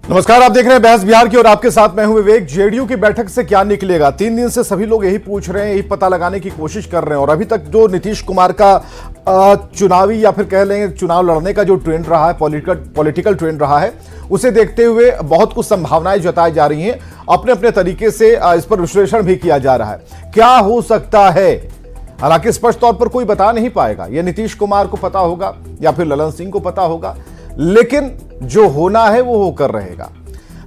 नमस्कार, आप देख रहे हैं बहस बिहार की और आपके साथ मैं हूं विवेक। जेडीयू की बैठक से क्या निकलेगा, 3 दिन से सभी लोग यही पूछ रहे हैं, यही पता लगाने की कोशिश कर रहे हैं। और अभी तक जो नीतीश कुमार का चुनावी या फिर कह लेंगे चुनाव लड़ने का जो ट्रेंड रहा है, पॉलिटिकल ट्रेंड रहा है, उसे देखते हुए बहुत कुछ संभावनाएं जताई जा रही हैं। अपने अपने तरीके से इस पर विश्लेषण भी किया जा रहा है क्या हो सकता है। हालांकि स्पष्ट तौर पर कोई बता नहीं पाएगा, यह नीतीश कुमार को पता होगा या फिर ललन सिंह को पता होगा, लेकिन जो होना है वो होकर रहेगा।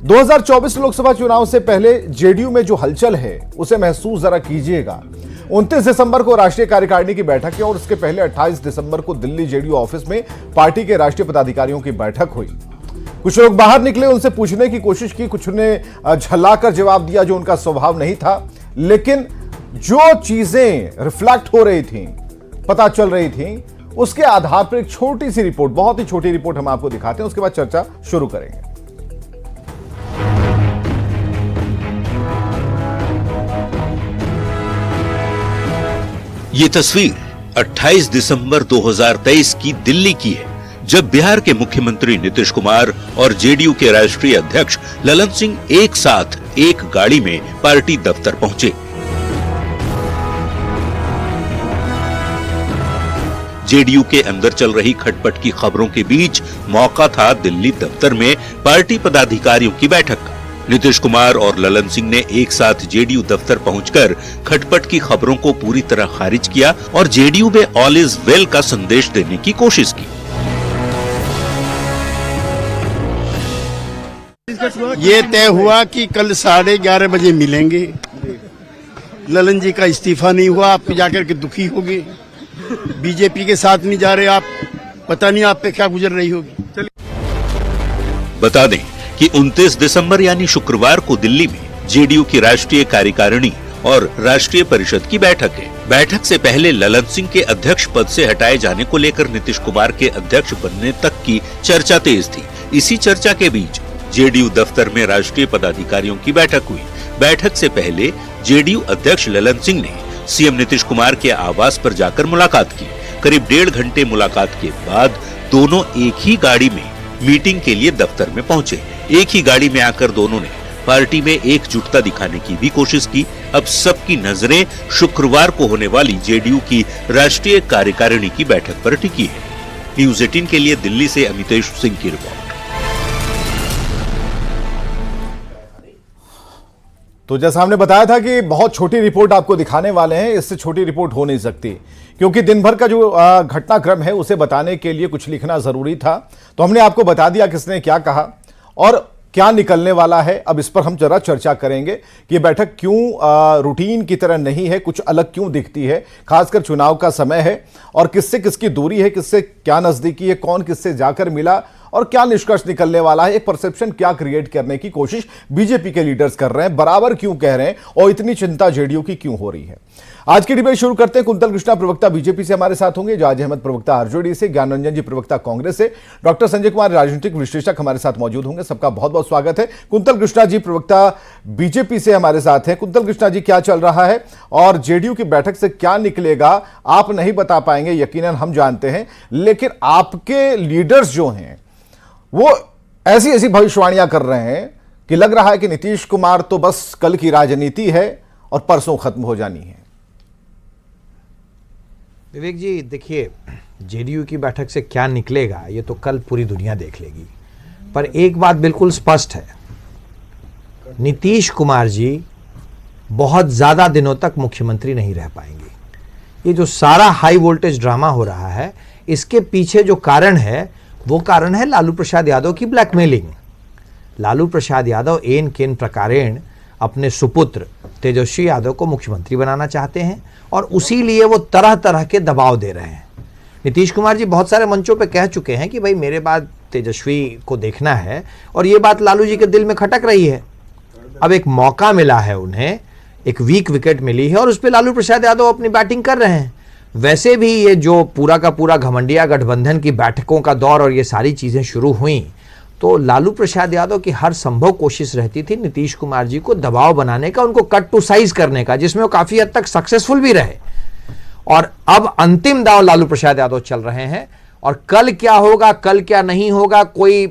2024 लोकसभा चुनाव से पहले जेडीयू में जो हलचल है उसे महसूस जरा कीजिएगा। 29 दिसंबर को राष्ट्रीय कार्यकारिणी की बैठक है और उसके पहले 28 दिसंबर को दिल्ली जेडीयू ऑफिस में पार्टी के राष्ट्रीय पदाधिकारियों की बैठक हुई। कुछ लोग बाहर निकले, उनसे पूछने की कोशिश की, कुछ ने झल्लाकर जवाब दिया जो उनका स्वभाव नहीं था। लेकिन जो चीजें रिफ्लेक्ट हो रही थी, पता चल रही थी, उसके आधार पर एक छोटी सी रिपोर्ट, बहुत ही छोटी रिपोर्ट हम आपको दिखाते हैं, उसके बाद चर्चा शुरू करेंगे। ये तस्वीर 28 दिसंबर 2023 की दिल्ली की है, जब बिहार के मुख्यमंत्री नीतीश कुमार और जेडीयू के राष्ट्रीय अध्यक्ष ललन सिंह एक साथ एक गाड़ी में पार्टी दफ्तर पहुंचे। जेडीयू के अंदर चल रही खटपट की खबरों के बीच मौका था दिल्ली दफ्तर में पार्टी पदाधिकारियों की बैठक का। नीतीश कुमार और ललन सिंह ने एक साथ जेडीयू दफ्तर पहुंचकर खटपट की खबरों को पूरी तरह खारिज किया और जेडीयू में ऑल इज वेल का संदेश देने की कोशिश की। ये तय हुआ कि कल 11:30 बजे मिलेंगे। ललन जी का इस्तीफा नहीं हुआ, आप जाकर के दुखी होगी। बीजेपी के साथ नहीं जा रहे आप, पता नहीं आप पे क्या गुजर रही होगी। बता दें कि 29 दिसंबर यानी शुक्रवार को दिल्ली में जेडीयू की राष्ट्रीय कार्यकारिणी और राष्ट्रीय परिषद की बैठक है। बैठक से पहले ललन सिंह के अध्यक्ष पद से हटाए जाने को लेकर नीतीश कुमार के अध्यक्ष बनने तक की चर्चा तेज थी। इसी चर्चा के बीच जेडीयू दफ्तर में राष्ट्रीय पदाधिकारियों की बैठक हुई। बैठक से पहले जेडीयू अध्यक्ष ललन सिंह ने सीएम नीतीश कुमार के आवास पर जाकर मुलाकात की। करीब 1.5 घंटे मुलाकात के बाद दोनों एक ही गाड़ी में मीटिंग के लिए दफ्तर में पहुंचे। एक ही गाड़ी में आकर दोनों ने पार्टी में एकजुटता दिखाने की भी कोशिश की। अब सबकी नजरें शुक्रवार को होने वाली जेडीयू की राष्ट्रीय कार्यकारिणी की बैठक पर टिकी है। न्यूज़ 18 के लिए दिल्ली से अमितेश सिंह की रिपोर्ट। तो जैसा हमने बताया था कि बहुत छोटी रिपोर्ट आपको दिखाने वाले हैं, इससे छोटी रिपोर्ट हो नहीं सकती, क्योंकि दिन भर का जो घटनाक्रम है उसे बताने के लिए कुछ लिखना जरूरी था। तो हमने आपको बता दिया किसने क्या कहा और क्या निकलने वाला है। अब इस पर हम जरा चर्चा करेंगे कि ये बैठक क्यों रूटीन की तरह नहीं है, कुछ अलग क्यों दिखती है, खासकर चुनाव का समय है और किससे किसकी दूरी है, किससे क्या नजदीकी है, कौन किससे जाकर मिला और क्या निष्कर्ष निकलने वाला है। एक परसेप्शन क्या क्रिएट करने की कोशिश बीजेपी के लीडर्स कर रहे हैं, बराबर क्यों कह रहे हैं और इतनी चिंता जेडीयू की क्यों हो रही है। आज की डिबेट शुरू करते हैं। कुंतल कृष्णा प्रवक्ता बीजेपी से हमारे साथ होंगे, जाज अहमद प्रवक्ता आरजेडी से, ज्ञान रंजन जी प्रवक्ता कांग्रेस से, डॉक्टर संजय कुमार राजनीतिक विश्लेषक हमारे साथ मौजूद होंगे। सबका बहुत बहुत स्वागत है। कुंतल कृष्णा जी प्रवक्ता बीजेपी से हमारे साथ हैं। कुंतल कृष्णा जी, क्या चल रहा है और जेडीयू की बैठक से क्या निकलेगा आप नहीं बता पाएंगे, यकीनन हम जानते हैं, लेकिन आपके लीडर्स जो हैं वो ऐसी ऐसी भविष्यवाणियां कर रहे हैं कि लग रहा है कि नीतीश कुमार तो बस कल की राजनीति है और परसों खत्म हो जानी है। विवेक जी, देखिए, जेडीयू की बैठक से क्या निकलेगा ये तो कल पूरी दुनिया देख लेगी, पर एक बात बिल्कुल स्पष्ट है, नीतीश कुमार जी बहुत ज्यादा दिनों तक मुख्यमंत्री नहीं रह पाएंगे। ये जो सारा हाई वोल्टेज ड्रामा हो रहा है, इसके पीछे जो कारण है वो कारण है लालू प्रसाद यादव की ब्लैकमेलिंग। लालू प्रसाद यादव एन केन प्रकारेण अपने सुपुत्र तेजस्वी यादव को मुख्यमंत्री बनाना चाहते हैं और उसी लिए वो तरह तरह के दबाव दे रहे हैं। नीतीश कुमार जी बहुत सारे मंचों पे कह चुके हैं कि भाई मेरे बाद तेजस्वी को देखना है और ये बात लालू जी के दिल में खटक रही है। अब एक मौका मिला है उन्हें, एक वीक विकेट मिली है और उस पर लालू प्रसाद यादव अपनी बैटिंग कर रहे हैं। वैसे भी ये जो पूरा का पूरा घमंडिया गठबंधन की बैठकों का दौर और ये सारी चीजें शुरू हुई तो लालू प्रसाद यादव की हर संभव कोशिश रहती थी नीतीश कुमार जी को दबाव बनाने का, उनको कट टू साइज करने का, जिसमें वो काफी हद तक सक्सेसफुल भी रहे। और अब अंतिम दांव लालू प्रसाद यादव चल रहे हैं और कल क्या होगा, कल क्या नहीं होगा, कोई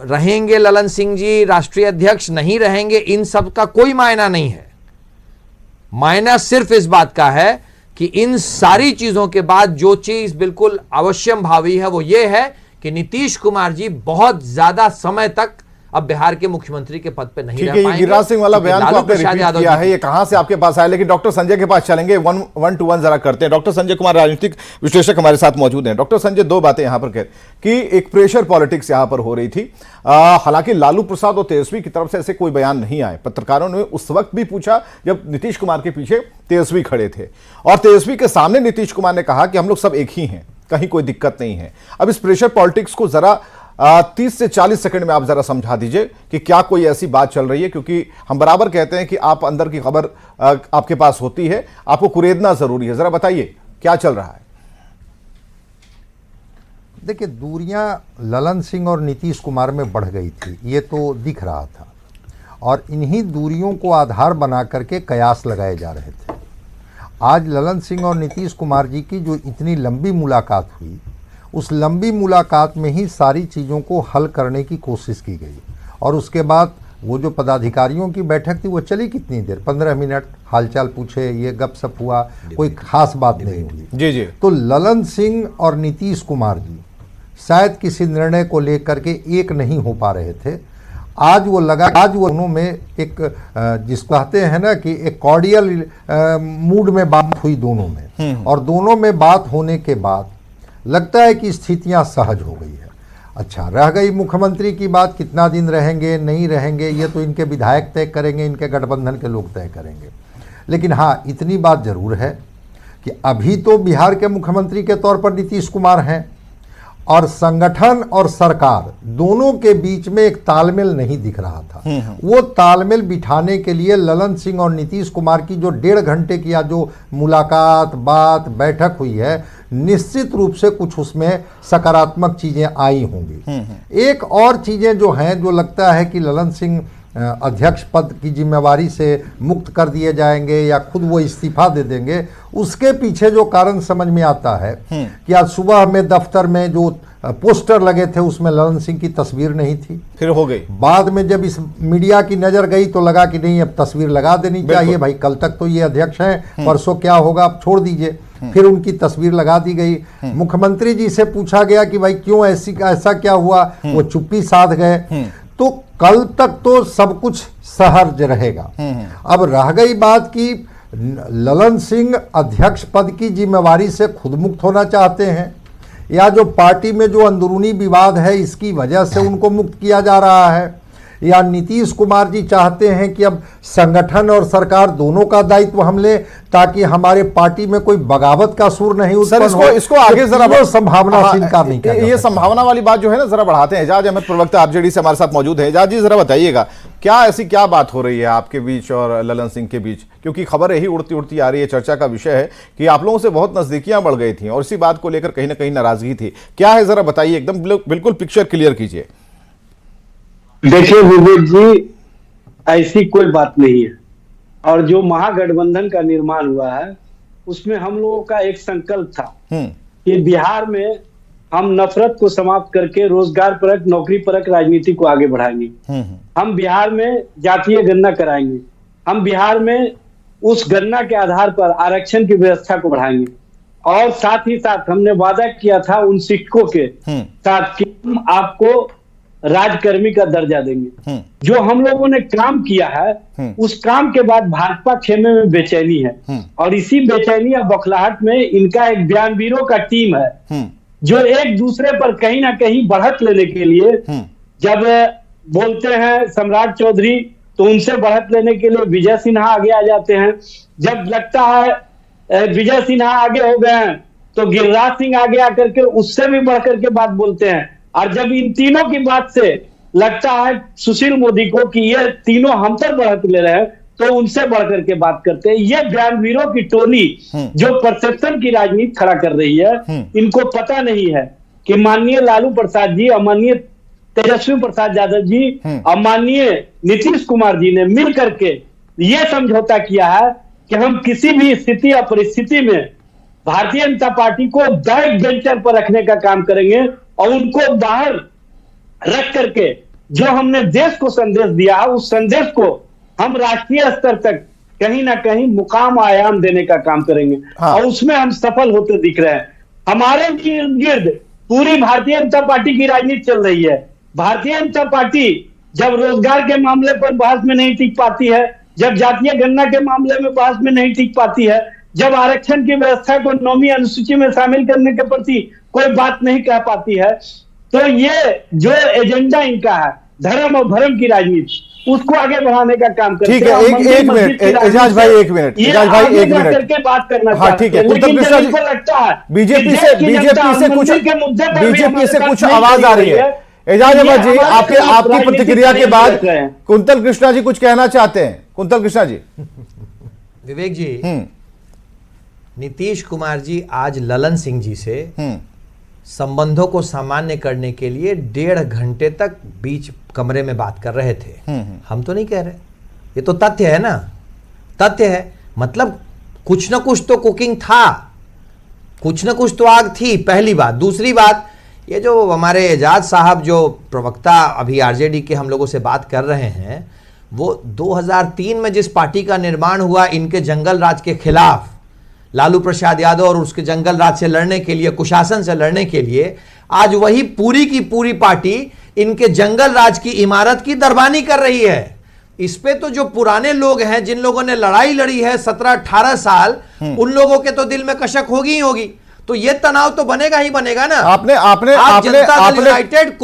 रहेंगे ललन सिंह जी राष्ट्रीय अध्यक्ष, नहीं रहेंगे, इन सब का कोई मायना नहीं है। मायना सिर्फ इस बात का है कि इन सारी चीजों के बाद जो चीज बिल्कुल अवश्यम भावी है वो ये है कि नीतीश कुमार जी बहुत ज्यादा समय तक अब बिहार के मुख्यमंत्री के पद पे नहीं रह पाएंगे। गिरिराज सिंह वाला बयान को आपने रिपीट किया है, ये कहां से आपके पास आया? लेकिन डॉक्टर संजय के पास चलेंगे, वन टू वन जरा करते हैं। डॉक्टर संजय कुमार राजनीतिक विश्लेषक हमारे साथ मौजूद हैं। डॉक्टर संजय, दो बातें यहां पर कह कि एक प्रेशर पॉलिटिक्स यहां पर हो रही थी, हालांकि लालू प्रसाद और तेजस्वी की तरफ से ऐसे कोई बयान नहीं आए। पत्रकारों ने उस वक्त भी पूछा जब नीतीश कुमार के पीछे तेजस्वी खड़े थे, और तेजस्वी के सामने नीतीश कुमार ने कहा कि हम लोग सब एक ही हैं, कहीं कोई दिक्कत नहीं है। अब इस प्रेशर पॉलिटिक्स को जरा 30 से 40 सेकंड में आप जरा समझा दीजिए कि क्या कोई ऐसी बात चल रही है, क्योंकि हम बराबर कहते हैं कि आप अंदर की खबर आपके पास होती है, आपको कुरेदना जरूरी है। जरा बताइए क्या चल रहा है। देखिए, दूरियां ललन सिंह और नीतीश कुमार में बढ़ गई थी, ये तो दिख रहा था, और इन्हीं दूरियों को आधार बना करके कयास लगाए जा रहे थे। आज ललन सिंह और नीतीश कुमार जी की जो इतनी लंबी मुलाकात हुई, उस लंबी मुलाकात में ही सारी चीज़ों को हल करने की कोशिश की गई, और उसके बाद वो जो पदाधिकारियों की बैठक थी वो चली कितनी देर, 15 मिनट, हालचाल पूछे, ये गपशप हुआ, कोई खास बात नहीं हुई। जी जी। तो ललन सिंह और नीतीश कुमार जी शायद किसी निर्णय को लेकर के एक नहीं हो पा रहे थे। आज वो दोनों में एक जिसको कहते हैं ना कि एक कॉर्डियल मूड में बात हुई दोनों में, और दोनों में बात होने के बाद लगता है कि स्थितियां सहज हो गई है। अच्छा, रह गई मुख्यमंत्री की बात, कितना दिन रहेंगे नहीं रहेंगे ये तो इनके विधायक तय करेंगे, इनके गठबंधन के लोग तय करेंगे। लेकिन हाँ, इतनी बात जरूर है कि अभी तो बिहार के मुख्यमंत्री के तौर पर नीतीश कुमार हैं, और संगठन और सरकार दोनों के बीच में एक तालमेल नहीं दिख रहा था। वो तालमेल बिठाने के लिए ललन सिंह और नीतीश कुमार की जो 1.5 घंटे की जो मुलाकात, बात, बैठक हुई है, निश्चित रूप से कुछ उसमें सकारात्मक चीजें आई होंगी। एक और चीजें जो हैं, जो लगता है कि ललन सिंह अध्यक्ष पद की जिम्मेवारी से मुक्त कर दिए जाएंगे या खुद वो इस्तीफा दे देंगे, उसके पीछे जो कारण समझ में आता है कि आज सुबह में दफ्तर में जो पोस्टर लगे थे उसमें ललन सिंह की तस्वीर नहीं थी, फिर हो गई। बाद में जब इस मीडिया की नजर गई तो लगा कि नहीं, अब तस्वीर लगा देनी चाहिए भाई, कल तक तो ये अध्यक्ष हैं, परसों क्या होगा अब छोड़ दीजिए। फिर उनकी तस्वीर लगा दी गई। मुख्यमंत्री जी से पूछा गया कि भाई क्यों ऐसा क्या हुआ, वो चुप्पी साध गए। तो कल तक तो सब कुछ सहज रहेगा। अब रह गई बात कि ललन सिंह अध्यक्ष पद की जिम्मेवारी से खुद मुक्त होना चाहते हैं, या जो पार्टी में जो अंदरूनी विवाद है इसकी वजह से उनको मुक्त किया जा रहा है, या नीतीश कुमार जी चाहते हैं कि अब संगठन और सरकार दोनों का दायित्व हम लें ताकि हमारे पार्टी में कोई बगावत का सुर नहीं उत्पन्न हो। इसको आगे जरा संभावना से इनकार नहीं किया। ये संभावना वाली बात जो है ना, जरा बढ़ाते हैं। एजाज अहमद, प्रवक्ता आरजेडी से हमारे साथ मौजूद है। एजाज जी, जरा बताइएगा क्या बात हो रही है आपके बीच और ललन सिंह के बीच, क्योंकि खबर यही उड़ती उड़ती आ रही है, चर्चा का विषय है कि आप लोगों से बहुत नजदीकियां बढ़ गई थी और इसी बात को लेकर कहीं ना कहीं नाराजगी थी। क्या है, जरा बताइए, एकदम बिल्कुल पिक्चर क्लियर कीजिए। देखिए विवेक जी, ऐसी कोई बात नहीं है, और जो महागठबंधन का निर्माण हुआ है उसमें हम लोगों का एक संकल्प था कि बिहार में हम नफरत को समाप्त करके रोजगार परक, नौकरी परक राजनीति को आगे बढ़ाएंगे। हम बिहार में जातीय गणना कराएंगे, हम बिहार में उस गणना के आधार पर आरक्षण की व्यवस्था को बढ़ाएंगे, और साथ ही साथ हमने वादा किया था उन शिक्षकों के साथ कि हम आपको राजकर्मी का दर्जा देंगे। जो हम लोगों ने काम किया है उस काम के बाद भाजपा खेमे में बेचैनी है, और इसी बेचैनी या बौखलाहट में इनका एक बयानवीरों का टीम है जो एक दूसरे पर कहीं ना कहीं बढ़त लेने के लिए, जब बोलते हैं सम्राट चौधरी तो उनसे बढ़त लेने के लिए विजय सिन्हा आगे आ जाते हैं, जब लगता है विजय सिन्हा आगे हो गए हैं तो गिरिराज सिंह आगे आकर के उससे भी बढ़कर के बात बोलते हैं, और जब इन तीनों की बात से लगता है सुशील मोदी को कि ये तीनों हम पर बढ़त ले रहे हैं तो उनसे बढ़कर के बात करते हैं। ये बयानवीरों की टोली जो परसेप्शन की राजनीति खड़ा कर रही है, इनको पता नहीं है कि माननीय लालू प्रसाद जी और माननीय तेजस्वी प्रसाद यादव जी और माननीय नीतीश कुमार जी ने मिल करके ये समझौता किया है कि हम किसी भी स्थिति या परिस्थिति में भारतीय जनता पार्टी को बैक बेंचर पर रखने का काम करेंगे और उनको बाहर रख करके जो हमने देश को संदेश दिया है, उस संदेश को हम राष्ट्रीय स्तर तक कहीं ना कहीं मुकाम आयाम देने का काम करेंगे। हाँ। और उसमें हम सफल होते दिख रहे हैं। हमारे इर्द गिर्द पूरी भारतीय जनता पार्टी की राजनीति चल रही है। भारतीय जनता पार्टी जब रोजगार के मामले पर बहस में नहीं टिक पाती है, जब जातीय गणना के मामले में बहस में नहीं टिक पाती है, जब आरक्षण की व्यवस्था को 9वीं अनुसूची में शामिल करने के प्रति कोई बात नहीं कह पाती है, तो ये जो एजेंडा इनका है धर्म और भरम की राजनीति, उसको आगे बढ़ाने का काम करते हैं। ठीक है, एक मिनट एजाज भाई, एक मिनट एजाज भाई, एक मिनट करके बात करना। हाँ ठीक है, कुंतल कृष्णा जी, लगता है बीजेपी से कुछ आवाज आ रही है। एजाज अहमद जी, आपकी प्रतिक्रिया के बाद कुंतल कृष्णा जी कुछ कहना चाहते हैं। कुंतल कृष्णा जी। विवेक जी, नीतीश कुमार जी आज ललन सिंह जी से संबंधों को सामान्य करने के लिए 1.5 घंटे तक बीच कमरे में बात कर रहे थे। हम तो नहीं कह रहे, ये तो तथ्य है ना, तथ्य है। मतलब कुछ ना कुछ तो कुकिंग था, कुछ ना कुछ तो आग थी, पहली बात। दूसरी बात, ये जो हमारे एजाज साहब जो प्रवक्ता अभी आरजेडी के हम लोगों से बात कर रहे हैं, वो 2003 में जिस पार्टी का निर्माण हुआ इनके जंगल राज के खिलाफ, लालू प्रसाद यादव और उसके जंगल राज से लड़ने के लिए, कुशासन से लड़ने के लिए, आज वही पूरी की पूरी पार्टी इनके जंगल राज की इमारत की दरबानी कर रही है। इस पे तो जो पुराने लोग हैं, जिन लोगों ने लड़ाई लड़ी है 17-18 साल, उन लोगों के तो दिल में कशक होगी ही होगी। तो ये तनाव तो बनेगा ही बनेगा ना। आपने जनता दल यूनाइटेड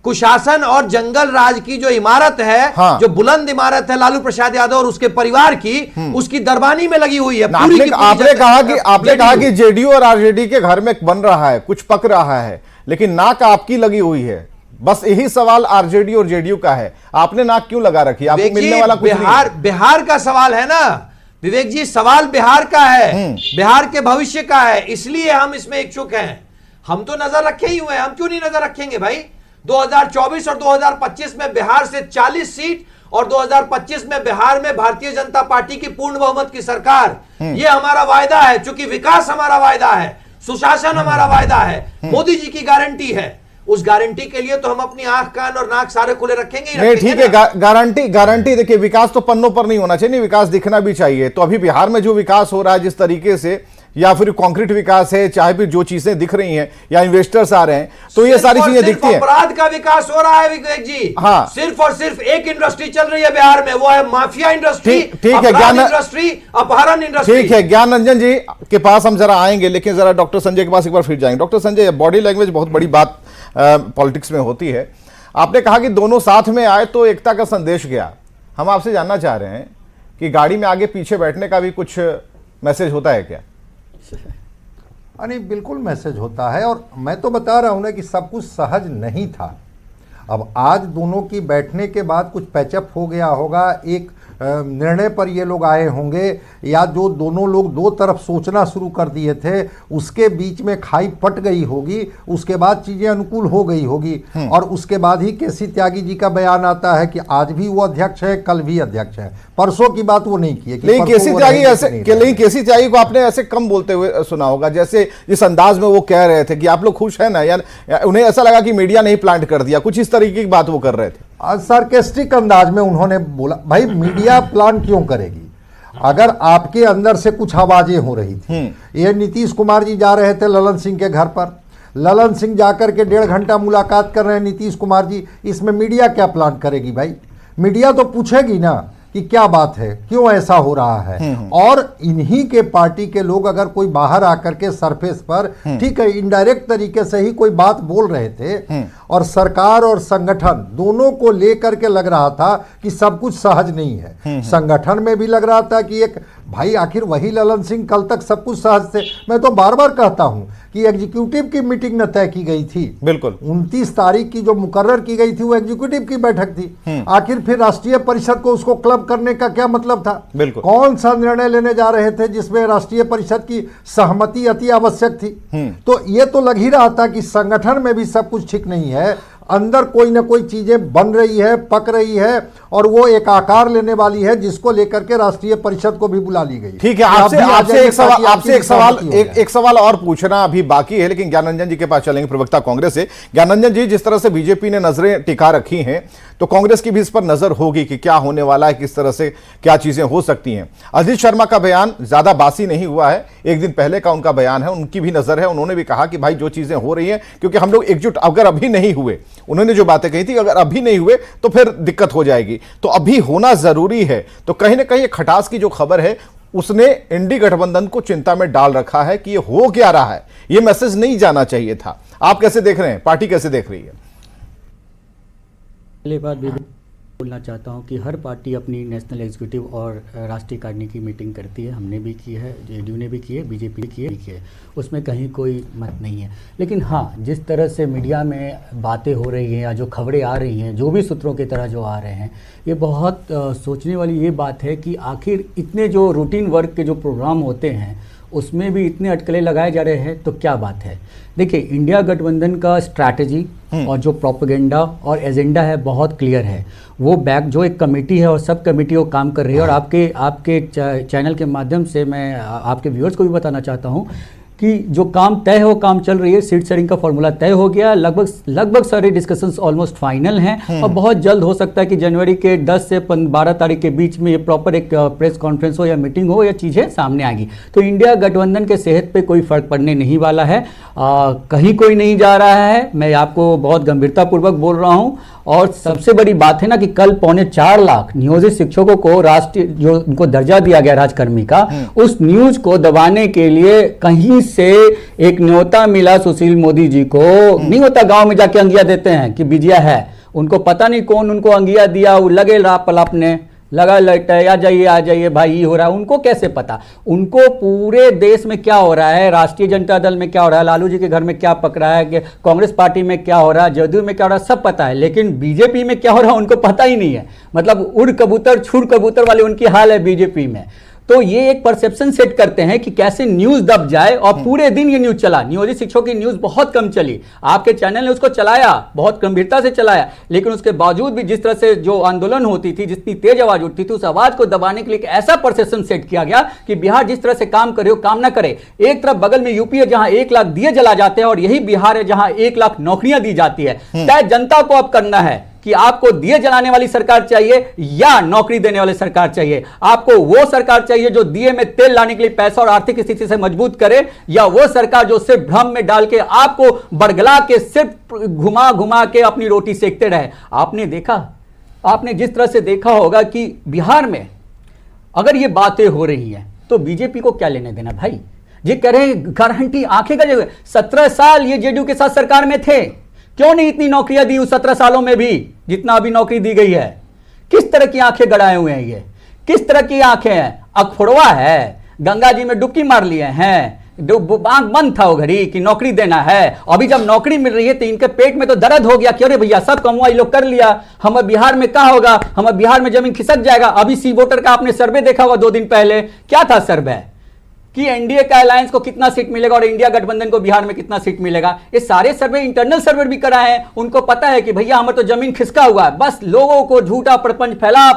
कुशासन और जंगल राज की जो इमारत है, हाँ। जो बुलंद इमारत है लालू प्रसाद यादव और उसके परिवार की, उसकी दरबानी में लगी हुई है। आपने कहा कि जेडीयू और आरजेडी के घर में बन रहा है, कुछ पक रहा है, लेकिन नाक आपकी लगी हुई है। बस यही सवाल आरजेडी और जेडीयू का है, आपने नाक क्यों लगा रखी? आपको मिलने वाला कुछ बिहार का सवाल है ना विवेक जी, सवाल बिहार का है, बिहार के भविष्य का है, इसलिए हम इसमें इच्छुक हैं। हम तो नजर रखे ही हुए हैं, हम क्यों नहीं नजर रखेंगे भाई? 2024 और 2025 में बिहार से 40 सीट और 2025 में बिहार में भारतीय जनता पार्टी की पूर्ण बहुमत की सरकार, ये हमारा वायदा है। चूंकि विकास हमारा वायदा है, सुशासन हमारा वायदा है, मोदी जी की गारंटी है। उस गारंटी के लिए तो हम अपनी आंख कान और नाक सारे खुले रखेंगे ही नहीं, ठीक है। गारंटी देखिए, विकास तो पन्नों पर नहीं होना चाहिए, विकास दिखना भी चाहिए। तो अभी बिहार में जो विकास हो रहा है जिस तरीके से, या फिर कंक्रीट विकास है, चाहे फिर जो चीजें दिख रही हैं, या इन्वेस्टर्स आ रहे हैं, तो ये सारी चीजें दिखती हैं। अपराध का विकास हो रहा है विवेक जी। हाँ, सिर्फ और सिर्फ एक इंडस्ट्री चल रही है बिहार में, वो है माफिया इंडस्ट्री। ठीक है, ज्ञान इंडस्ट्री, अपहरण इंडस्ट्री। ठीक है, ज्ञान रंजन जी के पास हम जरा आएंगे, लेकिन जरा डॉक्टर संजय के पास एक बार फिर जाएंगे। डॉक्टर संजय, बॉडी लैंग्वेज बहुत बड़ी बात पॉलिटिक्स में होती है। आपने कहा कि दोनों साथ में आए तो एकता का संदेश गया। हम आपसे जानना चाह रहे हैं कि गाड़ी में आगे पीछे बैठने का भी कुछ मैसेज होता है क्या? नहीं, बिल्कुल मैसेज होता है। और मैं तो बता रहा हूं ना कि सब कुछ सहज नहीं था। अब आज दोनों की बैठने के बाद कुछ पैचअप हो गया होगा, एक निर्णय पर ये लोग आए होंगे, या जो दोनों लोग दो तरफ सोचना शुरू कर दिए थे उसके बीच में खाई पट गई होगी, उसके बाद चीजें अनुकूल हो गई होगी। और उसके बाद ही केसी त्यागी जी का बयान आता है कि आज भी वो अध्यक्ष है, कल भी अध्यक्ष है। परसों की बात वो नहीं की है। लेकिन केसी त्यागी को आपने ऐसे कम बोलते हुए सुना होगा, जैसे जिस अंदाज में वो कह रहे थे कि आप लोग खुश हैं ना, या उन्हें ऐसा लगा कि मीडिया ने ही प्लांट कर दिया, कुछ इस तरीके की बात वो कर रहे थे। सार्केस्टिक अंदाज में उन्होंने बोला। भाई, मीडिया प्लान क्यों करेगी? अगर आपके अंदर से कुछ आवाजें हो रही थी, ये नीतीश कुमार जी जा रहे थे ललन सिंह के घर पर, ललन सिंह जाकर के 1.5 घंटा मुलाकात कर रहे हैं नीतीश कुमार जी, इसमें मीडिया क्या प्लान करेगी? भाई, मीडिया तो पूछेगी ना कि क्या बात है, क्यों ऐसा हो रहा है। और इन्हीं के पार्टी के लोग अगर कोई बाहर आकर के सरफेस पर, ठीक है, इनडायरेक्ट तरीके से ही कोई बात बोल रहे थे, और सरकार और संगठन दोनों को लेकर के लग रहा था कि सब कुछ सहज नहीं है। संगठन में भी लग रहा था कि एक भाई, आखिर वही ललन सिंह कल तक सब कुछ सहज थे। मैं तो बार बार कहता हूं कि एग्जीक्यूटिव की मीटिंग न तय की गई थी। बिल्कुल 29 तारीख की जो मुकर्रर की गई थी वो एग्जीक्यूटिव की बैठक थी। आखिर फिर राष्ट्रीय परिषद को उसको क्लब करने का क्या मतलब था? बिल्कुल। कौन सा निर्णय लेने जा रहे थे जिसमें राष्ट्रीय परिषद की सहमति अति आवश्यक थी? तो ये तो लग ही रहा था कि संगठन में भी सब कुछ ठीक नहीं है। अंदर कोई ना कोई चीजें बन रही है, पक रही है, और वो एक आकार लेने वाली है, जिसको लेकर के राष्ट्रीय परिषद को भी बुला ली गई। ठीक है, एक सवाल और पूछना अभी बाकी है, लेकिन ज्ञानरंजन जी के पास चलेंगे, प्रवक्ता कांग्रेस से। ज्ञानरंजन जी, जिस तरह से बीजेपी ने नजरें टिका रखी हैं, तो कांग्रेस की भी इस पर नजर होगी कि क्या होने वाला है, किस तरह से क्या चीजें हो सकती हैं। अजीत शर्मा का बयान ज्यादा बासी नहीं हुआ है, एक दिन पहले का उनका बयान है, उनकी भी नजर है। उन्होंने भी कहा कि भाई जो चीजें हो रही हैं, क्योंकि हम लोग एकजुट अगर अभी नहीं हुए, उन्होंने जो बातें कही थी, अगर अभी नहीं हुए तो फिर दिक्कत हो जाएगी, तो अभी होना जरूरी है। तो कहीं ना कहीं खटास की जो खबर है, उसने इंडी गठबंधन को चिंता में डाल रखा है कि ये हो क्या रहा है, ये मैसेज नहीं जाना चाहिए था। आप कैसे देख रहे हैं, पार्टी कैसे देख रही है? पहले बात भी बोलना चाहता हूं कि हर पार्टी अपनी नेशनल एग्जीक्यूटिव और राष्ट्रीय कार्यकारिणी की मीटिंग करती है। हमने भी की है, जेडीयू ने भी की है, बीजेपी ने की है, उसमें कहीं कोई मत नहीं है। लेकिन हाँ, जिस तरह से मीडिया में बातें हो रही हैं या जो खबरें आ रही हैं, जो भी सूत्रों की तरह जो आ रहे हैं, ये बहुत सोचने वाली ये बात है कि आखिर इतने जो रूटीन वर्क के जो प्रोग्राम होते हैं, उसमें भी इतने अटकलें लगाए जा रहे हैं, तो क्या बात है। देखिए, इंडिया गठबंधन का स्ट्रैटेजी और जो प्रोपेगेंडा और एजेंडा है बहुत क्लियर है। वो बैक जो एक कमेटी है और सब कमेटी वो काम कर रही है। और आपके चैनल के माध्यम से मैं आपके व्यूअर्स को भी बताना चाहता हूँ कि जो काम तय है वो काम चल रही है। सीट शेयरिंग का फॉर्मूला तय हो गया, लगभग सारे डिस्कशंस ऑलमोस्ट फाइनल हैं और बहुत जल्द हो सकता है कि जनवरी के 10 से 12 तारीख के बीच में ये प्रॉपर एक प्रेस कॉन्फ्रेंस हो या मीटिंग हो या चीज़ें सामने आएगी। तो इंडिया गठबंधन के सेहत पे कोई फर्क पड़ने नहीं वाला है, कहीं कोई नहीं जा रहा है। मैं आपको बहुत गंभीरतापूर्वक बोल रहा हूँ। और सबसे बड़ी बात है ना कि कल 4.25 लाख नियोजित शिक्षकों को राष्ट्रीय जो उनको दर्जा दिया गया राजकर्मी का, उस न्यूज को दबाने के लिए कहीं से एक न्योता मिला सुशील मोदी जी को। नहीं होता गांव में जाके अंगिया देते हैं कि बिजिया है, उनको पता नहीं कौन उनको अंगिया दिया, वो लगे पलापने लगा लट आ जाइए भाई, ये हो रहा है। उनको कैसे पता? उनको पूरे देश में क्या हो रहा है, राष्ट्रीय जनता दल में क्या हो रहा है, लालू जी के घर में क्या पक रहा है, कि कांग्रेस पार्टी में क्या हो रहा है, जदयू में क्या हो रहा है, सब पता है। लेकिन बीजेपी में क्या हो रहा है उनको पता ही नहीं है। मतलब उड़ कबूतर छुड़ कबूतर वाली उनकी हाल है बीजेपी में। तो ये एक परसेप्शन सेट करते हैं कि कैसे न्यूज दब जाए, और पूरे दिन ये न्यूज चला। नियोजित शिक्षकों की न्यूज बहुत कम चली, आपके चैनल ने उसको चलाया, बहुत गंभीरता से चलाया, लेकिन उसके बावजूद भी जिस तरह से जो आंदोलन होती थी, जितनी तेज आवाज उठती थी, उस आवाज को दबाने के लिए एक ऐसा परसेप्शन सेट किया गया कि बिहार जिस तरह से काम करे वो काम ना करे। एक तरफ बगल में यूपी है जहां 1 लाख दिए जला जाते हैं, और यही बिहार है जहां 1 लाख नौकरियां दी जाती है। तय जनता को अब करना है कि आपको दिए जलाने वाली सरकार चाहिए या नौकरी देने वाली सरकार चाहिए। आपको वो सरकार चाहिए जो दिए में तेल लाने के लिए पैसा और आर्थिक स्थिति से मजबूत करे, या वो सरकार जो सिर्फ भ्रम में डाल के आपको बरगला के सिर्फ घुमा घुमा के अपनी रोटी सेकते रहे। आपने देखा, आपने जिस तरह से देखा होगा कि बिहार में अगर ये बातें हो रही हैं तो बीजेपी को क्या लेने देना भाई। ये कह रहे गारंटी आंखें गए, 17 साल ये जेडीयू के साथ सरकार में थे, क्यों नहीं इतनी नौकरियां दी उस 17 सालों में भी जितना अभी नौकरी दी गई है। किस तरह की आंखें गड़ाए हुए हैं, ये किस तरह की आंखें हैं? अखफड़वा है, गंगा जी में डुबकी मार लिए हैं, आंख बंद था वो घड़ी कि नौकरी देना है। अभी जब नौकरी मिल रही है तो इनके पेट में तो दर्द हो गया कि अरे भैया सब कमुआ ये लोग कर लिया, हम बिहार में क्या होगा, हम बिहार में जमीन खिसक जाएगा। अभी सी वोटर का आपने सर्वे देखा होगा 2 दिन पहले, क्या था सर्वे कि एनडीए का अलायंस को कितना सीट मिलेगा और इंडिया गठबंधन को बिहार में कितना सीट मिलेगा। ये सारे सर्वे इंटरनल सर्वे भी कराए हैं। उनको पता है कि भैया हमारे तो जमीन खिसका हुआ है, बस लोगों को झूठा प्रपंच फैला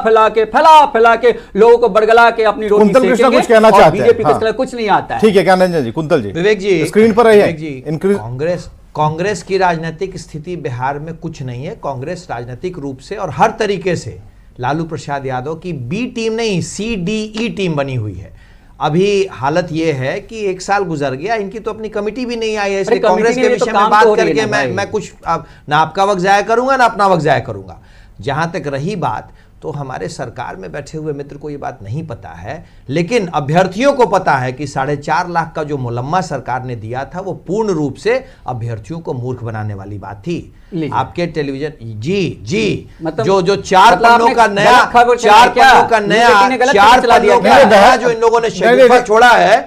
के लोगों को बरगला के अपनी रोटी सेकेंगे, कुछ कहना चाहते हैं। बीजेपी को कुछ नहीं आता है। ठीक है, ज्ञानरंजन जी, कुंतल जी, विवेक जी स्क्रीन पर रहिए। कांग्रेस की राजनीतिक स्थिति बिहार में कुछ नहीं है। कांग्रेस राजनीतिक रूप से और हर तरीके से लालू प्रसाद यादव की बी टीम नहीं, CDE टीम बनी हुई है। अभी हालत यह है कि 1 साल गुजर गया, इनकी तो अपनी कमेटी भी नहीं आई है, इसलिए कांग्रेस के विषय में बात करके मैं कुछ ना आपका वक्त जाया करूंगा ना अपना वक्त जाया करूंगा। जहां तक रही बात, तो हमारे सरकार में बैठे हुए मित्र को ये बात नहीं पता है, लेकिन अभ्यर्थियों को पता है कि 4.5 लाख का जो मुलम्मा सरकार ने दिया था वो पूर्ण रूप से अभ्यर्थियों को मूर्ख बनाने वाली बात थी। आपके टेलीविजन जी मतलब जो 4 पन्नों का नया 4 पन्नों का नया जो इन लोगों ने शगुफा छोड़ा है,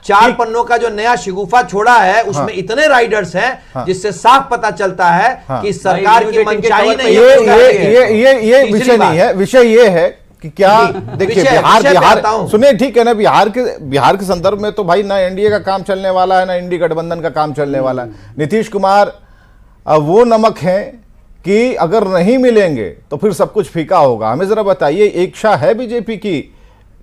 4 पन्नों का जो नया शिगुफा छोड़ा है, उसमें इतने राइडर्स हैं जिससे साफ पता चलता है कि सरकार की मनचाही नहीं है। ये विषय नहीं है। विषय ये है कि क्या देखिए बिहार सुनिए, ठीक है ना, बिहार के संदर्भ में तो भाई ना एनडीए का काम चलने वाला है ना इंडी गठबंधन का काम चलने वाला है। नीतीश कुमार वो नमक है कि अगर नहीं मिलेंगे तो फिर सब कुछ फीका होगा। हमें जरा बताइए, इच्छा है बीजेपी की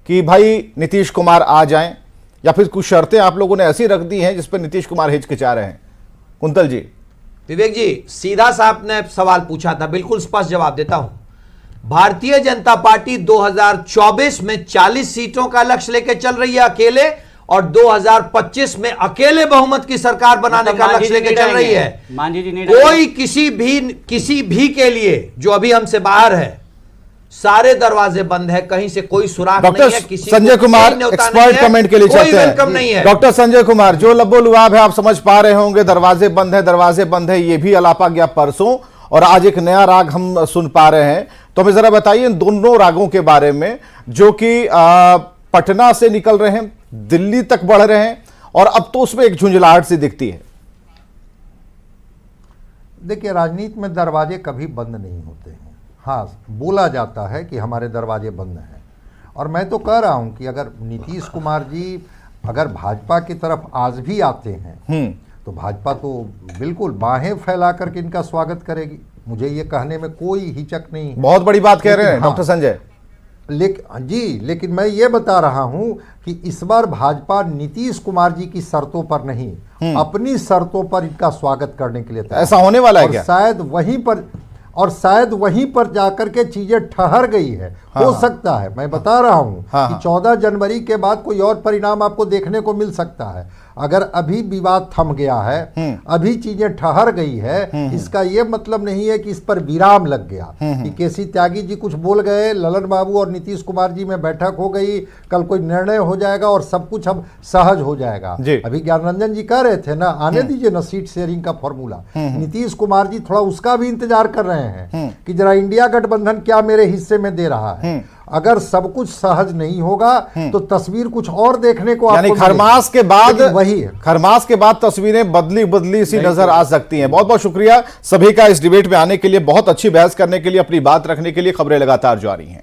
कि भाई नीतीश कुमार आ जाएं, या फिर कुछ शर्तें आप लोगों ने ऐसी रख दी हैं जिस पर नीतीश कुमार हिचकिचा रहे हैं? कुंतल जी। विवेक जी, सीधा सा आपने सवाल पूछा था, बिल्कुल स्पष्ट जवाब देता हूं। भारतीय जनता पार्टी 2024 में 40 सीटों का लक्ष्य लेकर चल रही है अकेले, और 2025 में अकेले बहुमत की सरकार बनाने का लक्ष्य लेकर चल रही है। कोई किसी भी के लिए जो अभी हमसे बाहर है, सारे दरवाजे बंद है, कहीं से कोई सुराग नहीं है। किसी संजय कुमार एक्सपर्ट कमेंट के लिए चाहते हैं। वेलकम नहीं है। डॉक्टर संजय कुमार, जो लब्बो लुआब है आप समझ पा रहे होंगे, दरवाजे बंद है, ये भी अलापा गया परसों, और आज एक नया राग हम सुन पा रहे हैं। तो हमें जरा बताइए इन दोनों रागों के बारे में, जो कि पटना से निकल रहे हैं, दिल्ली तक बढ़ रहे हैं, और अब तो उसमें एक झुंझलाहट सी दिखती है। देखिए, राजनीति में दरवाजे कभी बंद नहीं होते हैं। हाँ, बोला जाता है कि हमारे दरवाजे बंद हैं, और मैं तो कह रहा हूं कि अगर नीतीश कुमार जी अगर भाजपा की तरफ आज भी आते हैं तो भाजपा तो बिल्कुल बाहें फैला करके इनका स्वागत करेगी। मुझे ये कहने में कोई हिचक नहीं। बहुत बड़ी बात कह रहे हैं डॉक्टर संजय। लेकिन मैं ये बता रहा हूं कि इस बार भाजपा नीतीश कुमार जी की शर्तों पर नहीं, अपनी शर्तों पर इनका स्वागत करने के लिए तैयार। ऐसा होने वाला है क्या? शायद वहीं पर जाकर के चीजें ठहर गई है। हो सकता है, मैं बता रहा हूं कि 14 जनवरी के बाद कोई और परिणाम आपको देखने को मिल सकता है। अगर अभी विवाद थम गया है, अभी चीजें ठहर गई है, इसका यह मतलब नहीं है कि इस पर विराम लग गया, कि केसी त्यागी जी कुछ बोल गए, ललन बाबू और नीतीश कुमार जी में बैठक हो गई, कल कोई निर्णय हो जाएगा और सब कुछ अब सहज हो जाएगा। अभी ज्ञान रंजन जी कह रहे थे ना, आने दीजिए ना सीट शेयरिंग का फॉर्मूला। नीतीश कुमार जी थोड़ा उसका भी इंतजार कर रहे हैं कि जरा इंडिया गठबंधन क्या मेरे हिस्से में दे रहा है। अगर सब कुछ सहज नहीं होगा तो तस्वीर कुछ और देखने को यानी खरमास के बाद तस्वीरें बदली सी नजर आ सकती हैं। बहुत बहुत शुक्रिया सभी का इस डिबेट में आने के लिए, बहुत अच्छी बहस करने के लिए, अपनी बात रखने के लिए। खबरें लगातार जारी हैं।